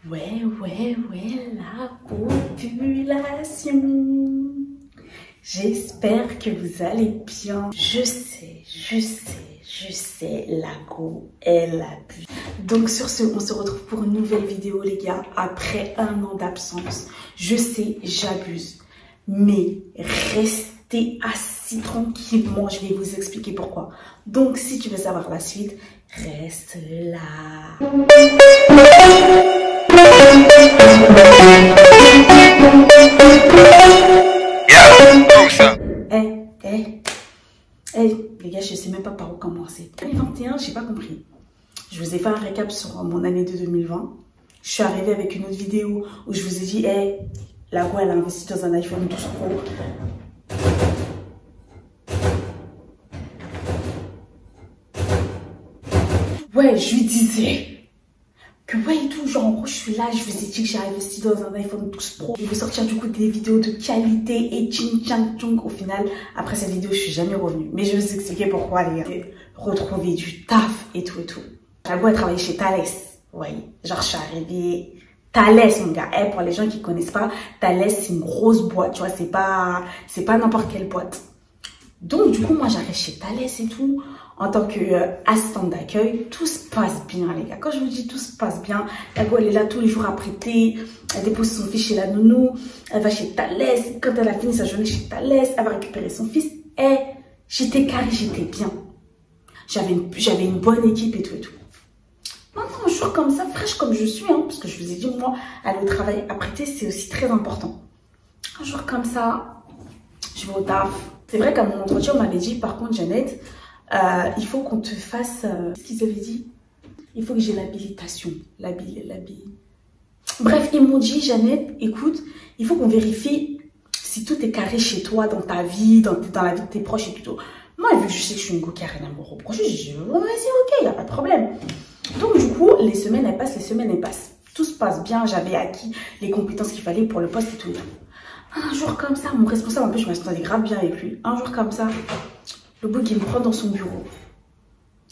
Ouais, la population. J'espère que vous allez bien. Je sais, la go, elle a bu. Donc sur ce, on se retrouve pour une nouvelle vidéo les gars, après un an d'absence. Je sais, j'abuse, mais restez assis tranquillement, je vais vous expliquer pourquoi. Donc si tu veux savoir la suite, reste là. Les gars, je sais même pas par où commencer. 2021, j'ai pas compris. Je vous ai fait un récap sur mon année de 2020. Je suis arrivée avec une autre vidéo où je vous ai dit, la go, elle a investi dans un iPhone 12 Pro. Ouais, je lui disais que ouais et tout, genre en gros je suis là, je vous ai dit que j'ai investi dans un iPhone 12 Pro. Je vais sortir du coup des vidéos de qualité et ching chang chung. Au final, après cette vidéo, je suis jamais revenue. Mais je vais vous expliquer pourquoi les gars. Retrouver du taf et tout et tout. J'avoue, elle travaille chez Thales. Ouais, genre je suis arrivée... Thales mon gars, pour les gens qui connaissent pas, Thales c'est une grosse boîte, tu vois, c'est pas n'importe quelle boîte. Donc du coup moi j'arrive chez Thales et tout, en tant que assistante d'accueil, tout se passe bien les gars. Quand je vous dis tout se passe bien, la go elle est là tous les jours à prêter, elle dépose son fils chez la nounou, elle va chez Thales, quand elle a fini sa journée chez Thales, elle va récupérer son fils. J'étais carré, j'étais bien. J'avais une bonne équipe et tout et tout. Maintenant, un jour comme ça, fraîche comme je suis, parce que je vous ai dit, moi, aller au travail à prêter, c'est aussi très important. Un jour comme ça, je vais au taf. C'est vrai qu'à mon entretien, on m'avait dit, par contre, Jeannette, il faut qu'on te fasse... Qu'est-ce qu'ils avaient dit? Il faut que j'ai l'habilitation. Bref, ils m'ont dit, Jeannette, écoute, il faut qu'on vérifie si tout est carré chez toi, dans ta vie, dans la vie de tes proches et tout. Moi, vu que je sais que je suis une go qui a rien à me reprocher, j'ai dit, vas-y, ok, il n'y a pas de problème. Donc, du coup, les semaines, elles passent. Tout se passe bien, j'avais acquis les compétences qu'il fallait pour le poste et tout. Un jour comme ça, mon responsable, en plus, je m'attendais grave bien avec lui. Un jour comme ça, le bug, il me prend dans son bureau.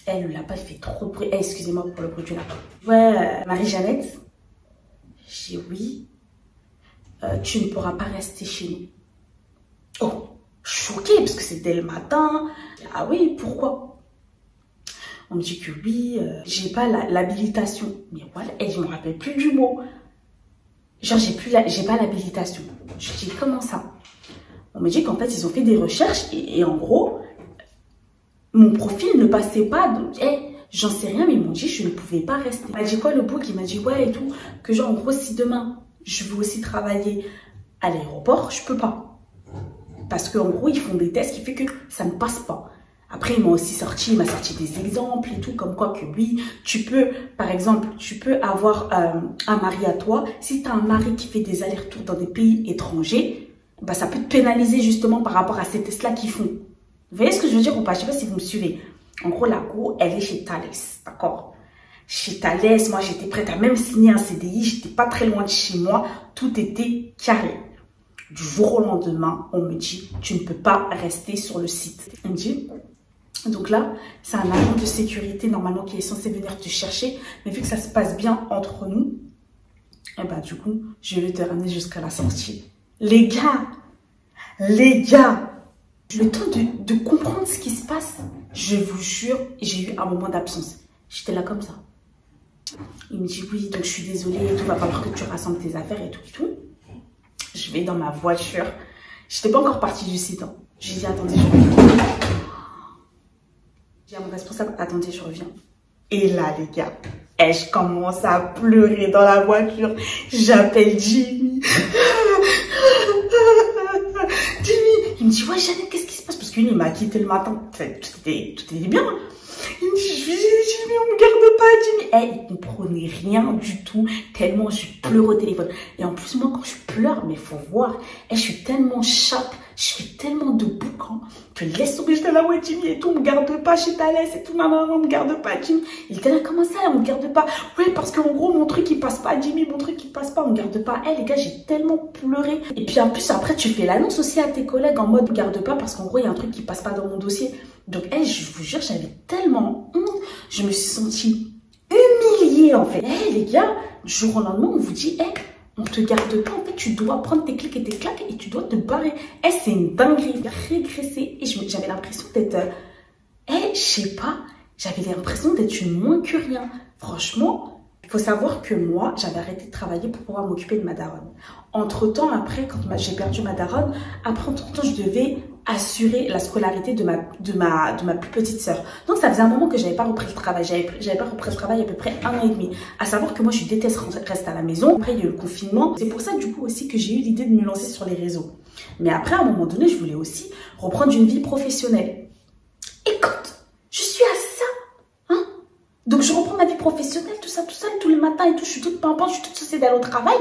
Elle ne l'a pas fait trop de bruit. Excusez-moi pour le bruit du lapin. Ouais, Marie-Jeannette, j'ai dit oui, tu ne pourras pas rester chez nous. Oh, choquée, parce que c'est dès le matin. Ah oui, pourquoi? On me dit que oui, j'ai pas l'habilitation. Mais voilà, je me rappelle plus du mot. Genre, j'ai pas l'habilitation. Je dis, comment ça? On me dit qu'en fait, ils ont fait des recherches et en gros, mon profil ne passait pas. Donc, j'en sais rien, mais ils m'ont dit que je ne pouvais pas rester. Il m'a dit quoi le bouc? Il m'a dit ouais et tout. Que genre, en gros, si demain, je veux aussi travailler à l'aéroport, je peux pas. Parce qu'en gros, ils font des tests qui fait que ça ne passe pas. Après, il m'a sorti des exemples et tout, comme quoi que oui, tu peux, par exemple, tu peux avoir un mari à toi. Si tu as un mari qui fait des allers-retours dans des pays étrangers, bah, ça peut te pénaliser justement par rapport à ces tests-là qu'ils font. Vous voyez ce que je veux dire ou pas? Je sais pas si vous me suivez. En gros, la go, elle est chez Thales, d'accord? Chez Thales, moi, j'étais prête à même signer un CDI. J'étais pas très loin de chez moi. Tout était carré. Du jour au lendemain, on me dit, tu ne peux pas rester sur le site. On me dit... Donc là, c'est un agent de sécurité normalement qui est censé venir te chercher. Mais vu que ça se passe bien entre nous, du coup, je vais te ramener jusqu'à la sortie. Les gars, le temps de comprendre ce qui se passe, je vous jure, j'ai eu un moment d'absence. J'étais là comme ça. Il me dit oui, donc je suis désolée, il va falloir que tu rassembles tes affaires et tout et tout. Je vais dans ma voiture. Je n'étais pas encore partie du site. J'ai dit attendez, je reviens. J'ai dit à mon responsable, attendez, je reviens. Et là, les gars, je commence à pleurer dans la voiture. J'appelle Jimmy. Jimmy, il me dit, ouais, Jeannette, qu'est-ce qui se passe? Parce que lui, il m'a quitté le matin. Tout était bien. Il me dit, Jimmy, on me garde pas, Jimmy. Il comprenait rien du tout, tellement je pleure au téléphone. Et en plus, moi, quand je pleure, mais faut voir, je suis tellement chatte, je fais tellement de boucan que laisse tomber, j'étais là, ouais, Jimmy et tout, on me garde pas chez Thales et tout, non, on me garde pas, Jimmy. Il était là, comment ça, on me garde pas? Ouais, parce qu'en gros, mon truc, il passe pas, Jimmy, mon truc, il passe pas, on me garde pas. Les gars, j'ai tellement pleuré. Et puis, en plus, après, tu fais l'annonce aussi à tes collègues en mode, garde pas, parce qu'en gros, il y a un truc qui passe pas dans mon dossier. Donc, je vous jure, j'avais tellement honte. Je me suis sentie humiliée payé en fait. Eh les gars, du jour au lendemain, on vous dit, on te garde pas, en fait, tu dois prendre tes clics et tes claques et tu dois te barrer. C'est une dinguerie. Régressé et j'avais l'impression d'être, je sais pas, j'avais l'impression d'être une moins que rien. Franchement, il faut savoir que moi, j'avais arrêté de travailler pour pouvoir m'occuper de ma daronne. Entre-temps, après, quand j'ai perdu ma daronne, entre-temps, je devais assurer la scolarité de ma plus petite sœur. Donc, ça faisait un moment que j'avais pas repris le travail. J'avais pas repris le travail à peu près 1 an et demi. À savoir que moi, je déteste rester à la maison. Après, il y a eu le confinement. C'est pour ça, du coup, aussi que j'ai eu l'idée de me lancer sur les réseaux. Mais après, à un moment donné, je voulais aussi reprendre une vie professionnelle. Écoute, je suis à ça, hein. Donc, je reprends ma vie professionnelle, tout ça, tous les matins et tout. Je suis toute pimpante, je suis toute censée d'aller au travail.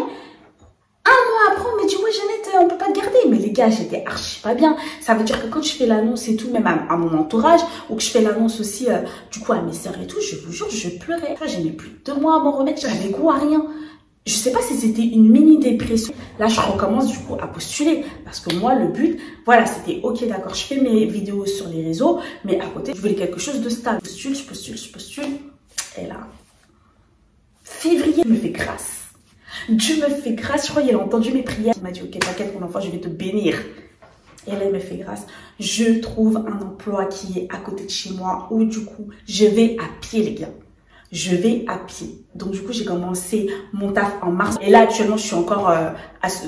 Un mois après, on me dit, ouais, Jeannette, on peut pas te garder. Mais les gars, j'étais archi pas bien. Ça veut dire que quand je fais l'annonce et tout, même à mon entourage, ou que je fais l'annonce aussi, du coup, à mes sœurs et tout, je vous jure, je pleurais. J'ai mis plus de 2 mois à m'en remettre, j'avais goût à rien. Je sais pas si c'était une mini dépression. Là, je recommence du coup à postuler. Parce que moi, le but, voilà, c'était, ok, d'accord, je fais mes vidéos sur les réseaux, mais à côté, je voulais quelque chose de stable. Je postule. Et là, février me fait grâce. Dieu me fait grâce, je crois qu'il a entendu mes prières. Il m'a dit, ok, t'inquiète mon enfant, je vais te bénir. Et là, il me fait grâce. Je trouve un emploi qui est à côté de chez moi, où du coup, je vais à pied, les gars. Je vais à pied. Donc, du coup, j'ai commencé mon taf en mars. Et là, actuellement, je suis encore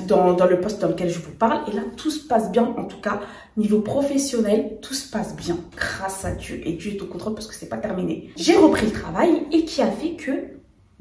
dans le poste dans lequel je vous parle. Et là, tout se passe bien. En tout cas, niveau professionnel, tout se passe bien. Grâce à Dieu. Et Dieu est au contrôle parce que c'est pas terminé. J'ai repris le travail et qui a fait que,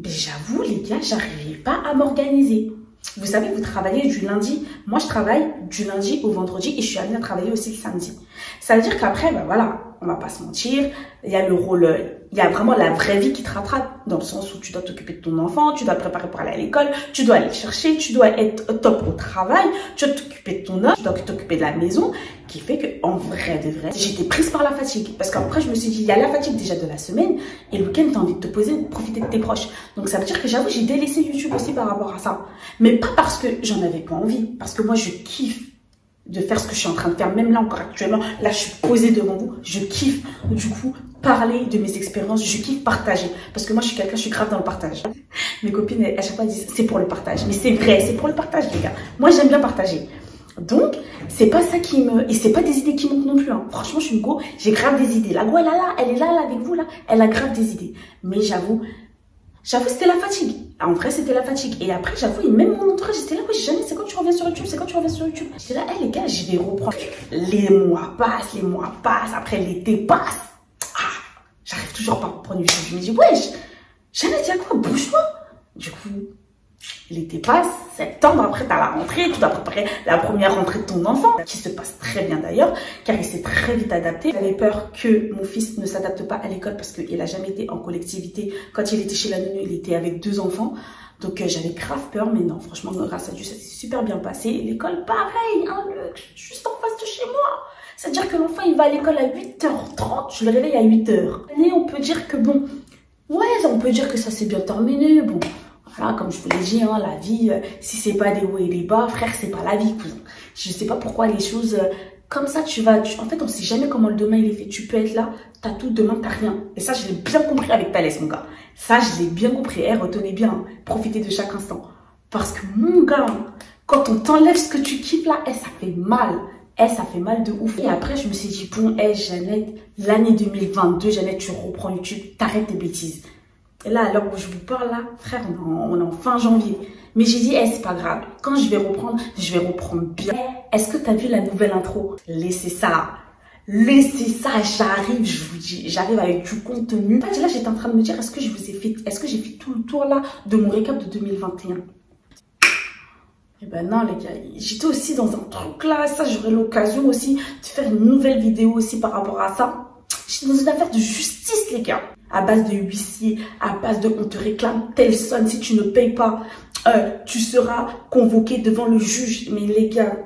j'avoue, les gars, j'arrivais pas à m'organiser. Vous savez, vous travaillez du lundi. Moi, je travaille du lundi au vendredi et je suis amenée à travailler aussi le samedi. Ça veut dire qu'après, voilà, on va pas se mentir. Il y a le rôle, il y a vraiment la vraie vie qui te rattrape dans le sens où tu dois t'occuper de ton enfant, tu dois te préparer pour aller à l'école, tu dois aller le chercher, tu dois être au top au travail, tu dois t'occuper de ton œuvre, tu dois t'occuper de la maison, qui fait que, en vrai de vrai, j'étais prise par la fatigue. Parce qu'après, je me suis dit, il y a la fatigue déjà de la semaine et le week-end, tu as envie de te poser, de profiter de tes proches. Donc, ça veut dire que j'avoue, j'ai délaissé YouTube aussi par rapport à ça. Mais pas parce que j'en avais pas envie, parce que moi, je kiffe de faire ce que je suis en train de faire, même là encore actuellement, là je suis posée devant vous, je kiffe du coup parler de mes expériences, je kiffe partager, parce que moi je suis grave dans le partage. Mes copines à chaque fois disent c'est pour le partage, mais c'est vrai, c'est pour le partage les gars, moi j'aime bien partager. Donc c'est pas ça qui me, et c'est pas des idées qui manquent non plus, hein. Franchement je suis une go, j'ai grave des idées, la go elle est là avec vous là, elle a grave des idées, mais j'avoue c'était la fatigue. En vrai, c'était la fatigue. Et après, j'avoue, même mon entourage, j'étais là, jamais, c'est quand tu reviens sur YouTube, c'est quand tu reviens sur YouTube. J'étais là, les gars, je vais reprendre. Les mois passent, après l'été passe. J'arrive toujours pas à reprendre YouTube. Je me dis, wesh, Jeannette, y'a quoi, bouge-toi. Du coup, l'été passe, septembre, après t'as la rentrée, tu dois préparer la première rentrée de ton enfant, qui se passe très bien d'ailleurs, car il s'est très vite adapté. J'avais peur que mon fils ne s'adapte pas à l'école parce qu'il n'a jamais été en collectivité. Quand il était chez la nounou, il était avec 2 enfants. Donc j'avais grave peur, mais non, franchement, grâce à Dieu, ça s'est super bien passé. L'école, pareil, hein, juste en face de chez moi. C'est-à-dire que l'enfant, il va à l'école à 8h30, je le réveille à 8h. Et on peut dire que bon, ouais, on peut dire que ça s'est bien terminé, bon. Voilà, comme je vous l'ai dit, hein, la vie, si c'est pas des hauts et des bas, frère, c'est pas la vie, cousin. Je sais pas pourquoi les choses, comme ça, en fait, on sait jamais comment le demain il est fait. Tu peux être là, t'as tout, demain t'as rien. Et ça, je l'ai bien compris avec Thalès, mon gars. Ça, je l'ai bien compris. Retenez bien, hein, profitez de chaque instant. Parce que, mon gars, quand on t'enlève ce que tu kiffes là, ça fait mal. Ça fait mal de ouf. Et après, je me suis dit, bon, Jeannette, l'année 2022, Jeannette, tu reprends YouTube, t'arrêtes tes bêtises. Et là, alors où je vous parle là, frère, on est en fin janvier. Mais j'ai dit, c'est pas grave. Quand je vais reprendre bien. Est-ce que t'as vu la nouvelle intro? Laissez ça. J'arrive, je vous dis, j'arrive avec du contenu. En fait, là, j'étais en train de me dire, est-ce que j'ai fait tout le tour là de mon récap de 2021? Eh ben non, les gars, j'étais aussi dans un truc là. Ça, j'aurai l'occasion aussi de faire une nouvelle vidéo aussi par rapport à ça. J'étais dans une affaire de justice, les gars. À base de huissier, à base de on te réclame telle somme, si tu ne payes pas, tu seras convoqué devant le juge. Mais les gars,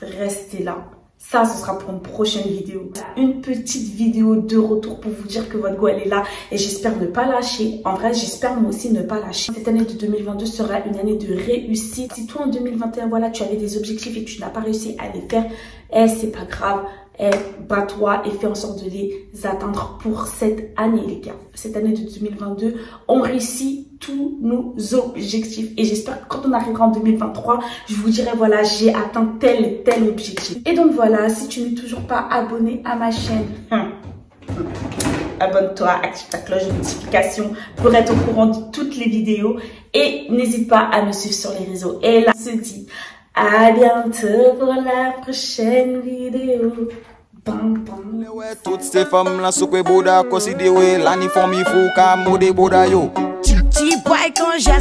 restez là. Ça, ce sera pour une prochaine vidéo. Une petite vidéo de retour pour vous dire que votre go, elle est là. Et j'espère ne pas lâcher. En vrai, j'espère moi aussi ne pas lâcher. Cette année de 2022 sera une année de réussite. Si toi, en 2021, voilà, tu avais des objectifs et que tu n'as pas réussi à les faire, c'est pas grave. bats-toi et fais en sorte de les atteindre pour cette année, les gars. Cette année de 2022, on réussit tous nos objectifs. Et j'espère que quand on arrivera en 2023, je vous dirai, voilà, j'ai atteint tel et tel objectif. Et donc voilà, si tu n'es toujours pas abonné à ma chaîne, abonne-toi, active ta cloche de notification pour être au courant de toutes les vidéos. Et n'hésite pas à me suivre sur les réseaux. Et là, on se dit à bientôt pour la prochaine vidéo. Bam, bam. Toutes ces femmes là, sous que Boda considéré l'année forme il faut qu'à modé Boda yo. Petit boy quand j'ai